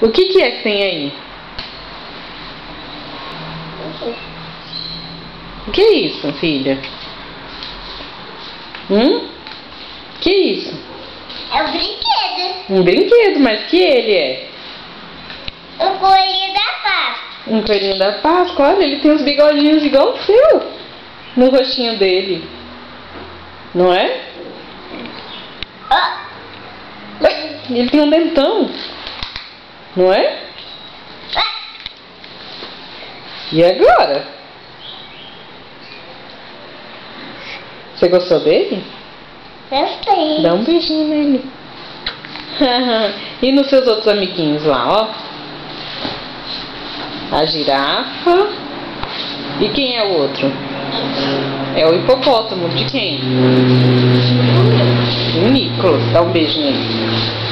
O que é que tem aí? O que é isso, filha? Que é isso? É um brinquedo. Um brinquedo, mas que ele é? Um coelhinho da Páscoa. Um coelhinho da Páscoa. Olha, ele tem uns bigodinhos igual o seu no rostinho dele. Não é? Oh. Ele tem um dentão. Não é? E agora? Você gostou dele? Gostei. Dá um beijinho nele. E nos seus outros amiguinhos lá, ó. A girafa. E quem é o outro? É o hipopótamo. De quem? O Nicolas. Dá um beijo nele.